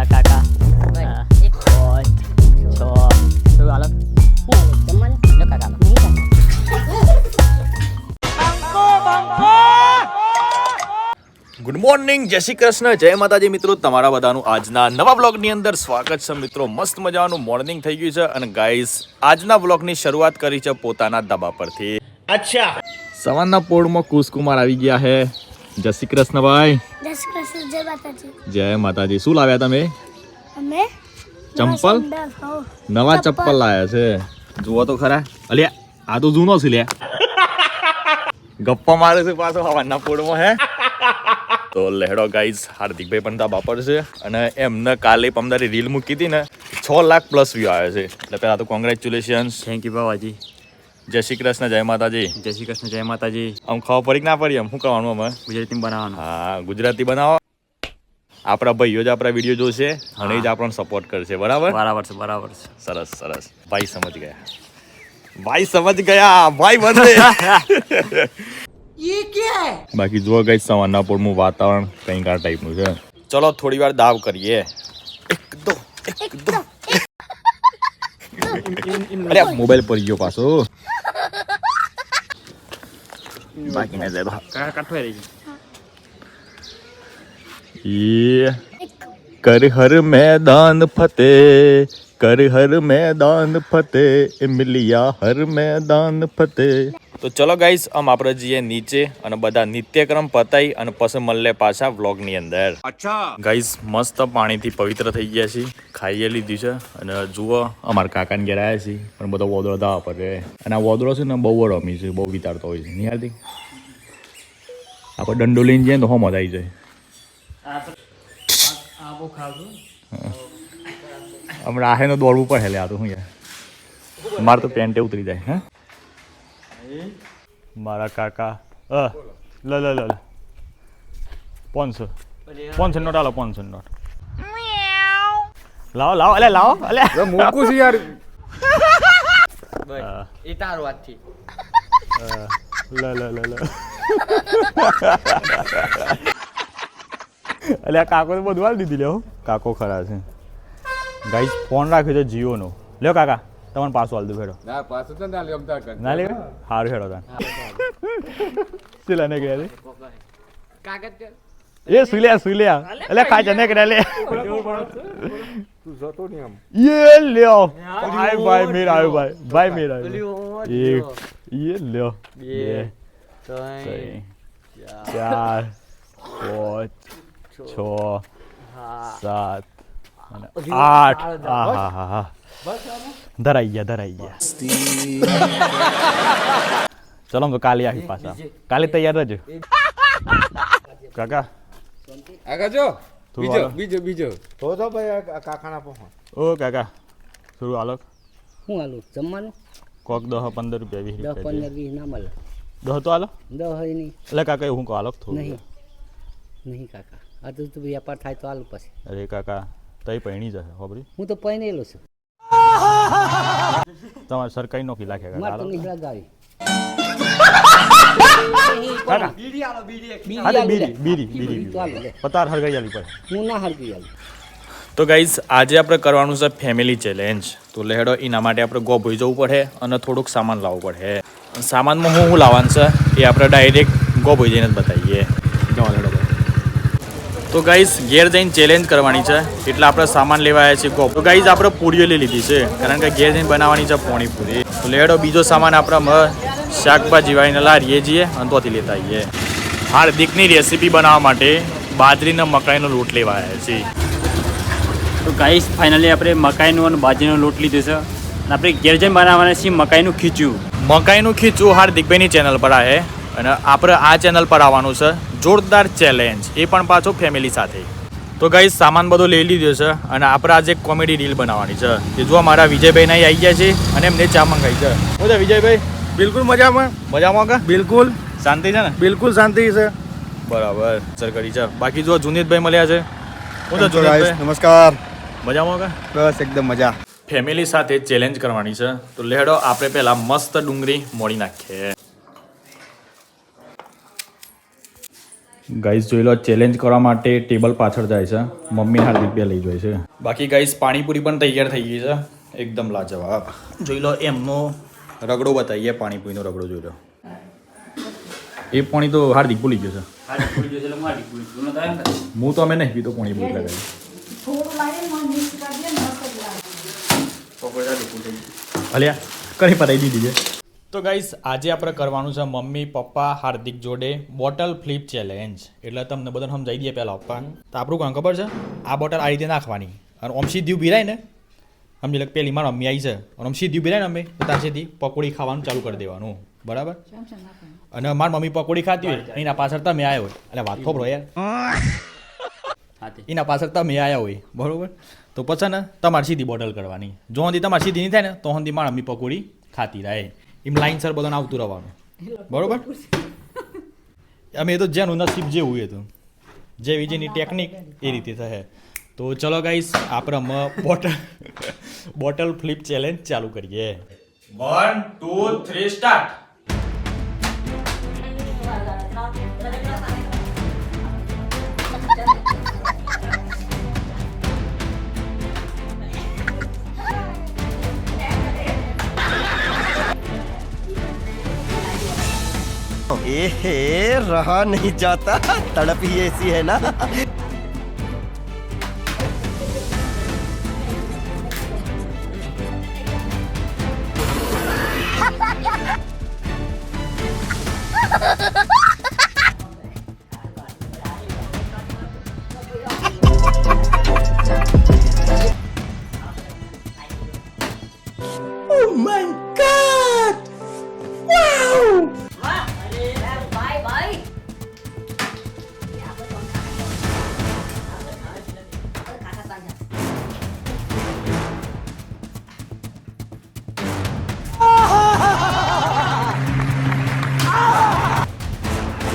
મારા કાકા 6 થોડું અલગ લો કાકા ગુડ મોર્નિંગ, જય શ્રી કૃષ્ણ, જય માતાજી મિત્રો. તમારા બધાનું આજના નવા બ્લોગની અંદર સ્વાગત છે મિત્રો. મસ્ત મજાનું મોર્નિંગ થઈ ગયું છે અને ગાઈસ આજના બ્લોગની શરૂઆત કરી છે પોતાના ધાબા પરથી. અચ્છા, સવારના પોળમાં કુશકુમાર આવી ગયા હે. જય શ્રી કૃષ્ણ ભાઈ. જય શ્રી કૃષ્ણ, જય માતાજી. જય માતાજી. શું લાવ્યા તમે? અમે ચંપલ, નવા ચપ્પલ લાવ્યા છે. જુઓ તો ખરા. અલ્યા આ તો જૂનો છે લ્યા. ગપ્પા મારે છે પાછો હવાના પોળમાં હે. તો લેહડો ગાઈઝ, હાર્દિકભાઈ પણ ધાબા પર છે અને એમને કાલે પમદારી રીલ મૂકી હતી ને 6 લાખ પ્લસ વ્યૂ આવે છે. એટલે પહેલા તો કોંગ્રેચ્યુલેશન્સ. Thank you Bawaji. જય શ્રી કૃષ્ણ, જય માતાજી. જય શ્રી કૃષ્ણ, જય માતાજી. આમ ખાવા પડી કે ના પડી? આમ શું કરવાનું અમે? ગુજરાતી બનાવવાનું. હા, ગુજરાતી બનાવો. આપણા ભાઈઓ જ આપણા વિડીયો જોશે અને જ આપણને સપોર્ટ કરશે. બરાબર બરાબર છે, બરાબર છે. સરસ સરસ. ભાઈ સમજ ગયા, ભાઈ સમજ ગયા, ભાઈ બને. બાકી જો ગઈ સવારના પોળનું વાતાવરણ કંઈક આ ટાઈપનું છે. ચલો થોડી વાર દાવ કરીએ. એક દો અરે મોબાઈલ પર ગયો પાછો. બાકી ના જાય કાકા કાઠવાઈ રહી ये कर हर मैदान फतेह, कर हર मैदान फतेહ, મિલિયા હર મેદાન ફતેહ. તો ચલો ગાઈસ, આપણે જઈએ નીચે અને બધા નિત્યક્રમ પતાઈ અને પછી મળે પાછા વ્લોગની અંદર. અચ્છા ગાઈસ, મસ્ત પાણીથી પવિત્ર થઈ ગયા છીએ, ખાઈએ લીધું છે અને જુઓ અમારા કાકાને ઘેર આવ્યા છીએ પણ બધો વોદળો ધાવા પર રહે. અને આ વોદળો છે ને બહુ રમી છે, બહુ વિતારતો હોય છે. નહીં હાર્દિક? આપણે દંડો લઈને જઈએ તો હો મજા આવી જાય. હમણાં આહેનો દોડવું પડે લે. આ તો શું યાર, મારે તો પેન્ટે ઉતરી જાય. હે મારા કાકા લ લ લ 500 નોટ આલો. 500 નોટ લાવો લાવો. અલે લાવો. અલે મૂકું છું યાર. એ તારો વાત છે. લ લ લ લ અલે આ કાકો તો બધું હાલ દીધી. લ્યો કાકો ખરા છે. ગાઈસ ફોન રાખ્યો છે જીઓનો. લ્યો કાકા તમને પાછું હાલ દઉં. હેડો. ના પાછું તો ના લે. ના લે સારું. હેડો તા સિલા ને ગયા કાગળ એ સુલ્યા એટલે ખાચા ને કર્યા લે. તું જતો નહીં આમ. એ લ્યો ભાઈ મેર આવ્યો. ભાઈ મેર આવ્યો. એક એ લ્યો 2 3 4 5 6 7 8. હા ધરાઈ ગયા. ચલો તો કાલે આવી પાછા. કાલે તૈયાર રહેજો કાકા. આગળ જો બીજો તો ભાઈ કાકાના પહોંચ. ઓ કાકા થોડું આલો. શું હાલું જમવાનું? કોક 10-15 રૂપિયા 20 10 રૂપિયા 15 20 ના મળે. 10 તો આલો. 10 હોય નહીં એટલે કાકા એવું કહો આલો થોડું. નહીં કાકા, આ તો વ્યાપાર થાય તો આલું પછી. અરે કાકા તઈ પૈણી જશે ખબરી. હું તો પહેરેલો છું. તમારે સરકારી નોકરી લાગે મારે તો કાકા. નીકળા ગાડી. બીડી પતાર હરગાઈ આલી પડે. હું ના હરગી આલું. તો ગાઈઝ આજે આપણે કરવાનું છે ફેમિલી ચેલેન્જ. તો લેહડો એના માટે આપણે ગોભઈ જવું પડે અને થોડુંક સામાન લાવવું પડે. સામાનમાં હું લાવવાનું છે એ આપણે ડાયરેક્ટ ગોભઈ જઈને જ બતાવીએ. જવા લેડો. તો ગાઈઝ ઘેર જઈને ચેલેન્જ કરવાની છે એટલે આપણે સામાન લેવા આવ્યા છીએ ગોભઈ. તો ગાઈઝ આપણે પૂરીઓ લઈ લીધી છે કારણ કે ઘેર જઈને બનાવવાની છે પાણીપુરી. તો લેહડો બીજો સામાન આપણે શાકભાજી વાળીને લારીએ જઈએ અને ત્યાંથી લેતા આવીએ. હાર્દિકની રેસીપી બનાવવા માટે બાજરીના મકાઈનો લોટ લેવા આવ્યા છીએ. તો ગાઈસ ફાઇનલી આપણે મકાઈનો અને બાજરીનો લોટ લીધો છે અને આપણે ઘેર જઈને બનાવવાના છીએ મકાઈનું ખીચું. મકાઈનું ખીચું હાર્દિકભાઈની ચેનલ પર આવે અને આપણે આ ચેનલ પર આવવાનું છે જોરદાર ચેલેન્જ, એ પણ પાછો ફેમિલી સાથે. તો ગાઈસ સામાન બધો લઈ લીધો છે અને આપણે આજે એક કોમેડી રીલ બનાવવાની છે. કે જો અમારા વિજયભાઈ નહીં આવી ગયા છે અને એમને ચા મંગાવી છે. શું છે વિજયભાઈ? બિલકુલ મજામાં. કા? બિલકુલ શાંતિ છે ને? બિલકુલ શાંતિ છે. બરાબર સર કરી છે. બાકી જો જુનેદભાઈ મળ્યા છે. શું છે જુનેદભાઈ? નમસ્કાર. મજામાં કા? બસ એકદમ મજા. ફેમિલી સાથે ચેલેન્જ કરવાની છે. તો લેડો આપણે પહેલા મસ્ત ડુંગળી મોડી નાખીએ. ગાઈસ જોઈ લો, ચેલેન્જ કરવા માટે ટેબલ પાછળ જાય છે. મમ્મી હાર્દિક બે લઈ જાય છે. બાકી ગાઈસ પાણીપુરી પણ તૈયાર થઈ ગઈ છે, એકદમ લાજવાબ. જોઈ લો એમનો રગડો બતાવીએ, પાણીપુરીનો રગડો જોઈ લો. એ પાણી તો હાર્દિક ભૂલી ગયો છે. હું તો અમે નહીં પીતો પાણી ભૂલી લગાવી. અલ્યા કરી પતાવી દીધી છે. તો ગાઈસ આજે આપણે કરવાનું છે મમ્મી પપ્પા હાર્દિક જોડે બોટલ ફ્લિપ ચેલેન્જ. એટલે તમને બધાને સમજાવી દઈએ પહેલાં પપ્પા. તો આપણું કામ ખબર છે, આ બોટલ આ રીતે નાખવાની અને ઓમ સીધી ઊભી રહે ને, સમજી લે પેલી મારી મમ્મી આવી છે અને ઓમ સીધી ઊભી રહે ને અમે તો ત્યાં સીધી પકોડી ખાવાનું ચાલુ કરી દેવાનું, બરાબર? અને મારી મમ્મી પકોડી ખાતી હોય એના પાછળ તમે આવ્યા હોય, એટલે વાત ખબર યાર, એના પાછળ તમે આવ્યા હોય, બરાબર? તો પછી ને તમારે સીધી બોટલ કરવાની. જો સુધી તમારે સીધી નહીં થાય ને તો સુધી મારી મમ્મી પકોડી ખાતી રહે. એમ લાઈનસર બધાને આવતું રહેવાનું, બરાબર? અમે તો જેનું નસીબ જેવું એ તો જેવી જેની ટેકનિક એ રીતે થશે. તો ચલો ગાઈસ આપણે બોટલ ફ્લિપ ચેલેન્જ ચાલુ કરીએ. 1 2 3 સ્ટાર્ટ. एहे रहा नहीं जाता, तड़प ही ऐसी है ना. Oh my God! Wow!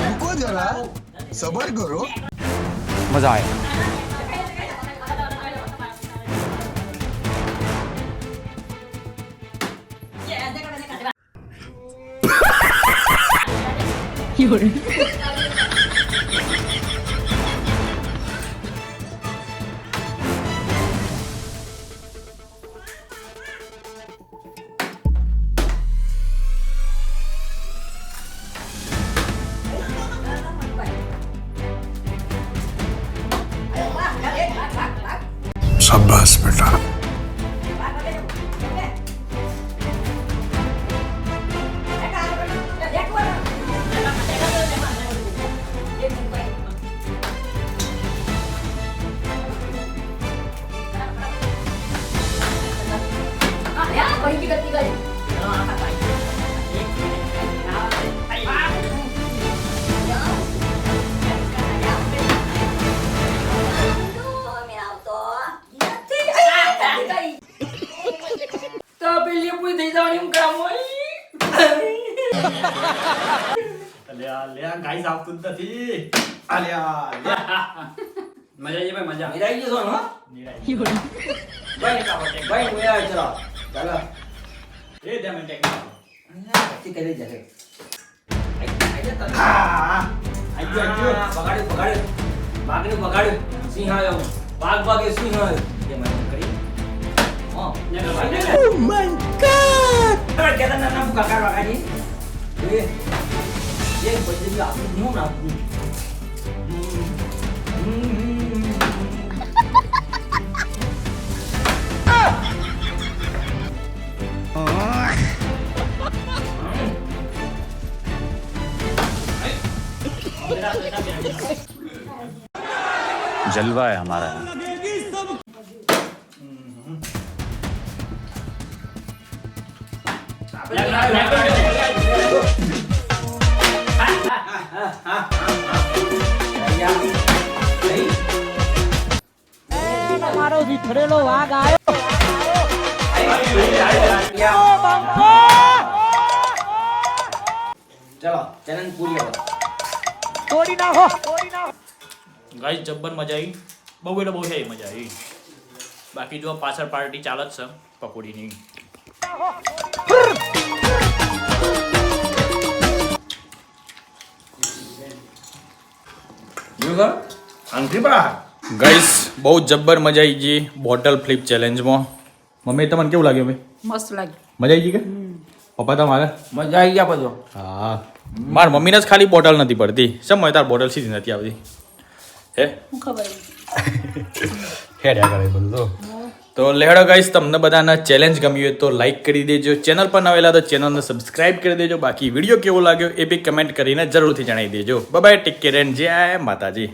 रुको जरा, सबर करो. મજા આવે. शाबाश बेटा. ગાઈસ આવતું જ નથી. અલ્યા મજા આવી ભાઈ, મજા. નિરાઈ જશો ને? ભાઈ કાવટે ભાઈ મોયા ચલો ચાલો એ તમે ટેકનિક તી કરી જશે. આઈ બગાડ્યું સિંહ આવ્યો, બાગ બાગે સિંહ આવ્યો. એ મને કરી Oh my God! કેતા ના નામ કાકા વાકાજી એ પછી આપણું નું નાખું. जलवा है हमारा. તમારો વિખરેલો વાઘ આવ્યો. ચલો ચેલેન્જ પૂરી કરો. તોડી નાખો. ગાઈસ જબ્બર મજા આવી, બહુ એટલે બહુ છે મજા આવી. બાકી જો પાછળ પાર્ટી ચાલે જ છે પકોડીની. આંટી પડા ગાઈસ બહુ જબ્બર મજા આવી ગઈ બોટલ ફ્લિપ ચેલેન્જમાં. મમ્મી તમને કેવું લાગ્યું ભાઈ? મસ્ત લાગ્યું. મજા આવી ગઈ કે પપ્પા તમારે? મજા આવી ગયા બધો. હા માર મમ્મીને જ ખાલી બોટલ નથી પડતી. શેમ તાર બોટલ સીધી નથી આવતી હે? શું ખબર હેડ્યા કરે બધું તો લેડો ગાઈસ, તમને બધાને ચેલેન્જ ગમ્યું હોય તો લાઈક કરી દેજો. ચેનલ પર નવેલા તો ચેનલને સબસ્ક્રાઇબ કરી દેજો. બાકી વિડીયો કેવો લાગ્યો એ બી કમેન્ટ કરીને જરૂરથી જણાવી દેજો. Bye bye, take care and જય માતાજી.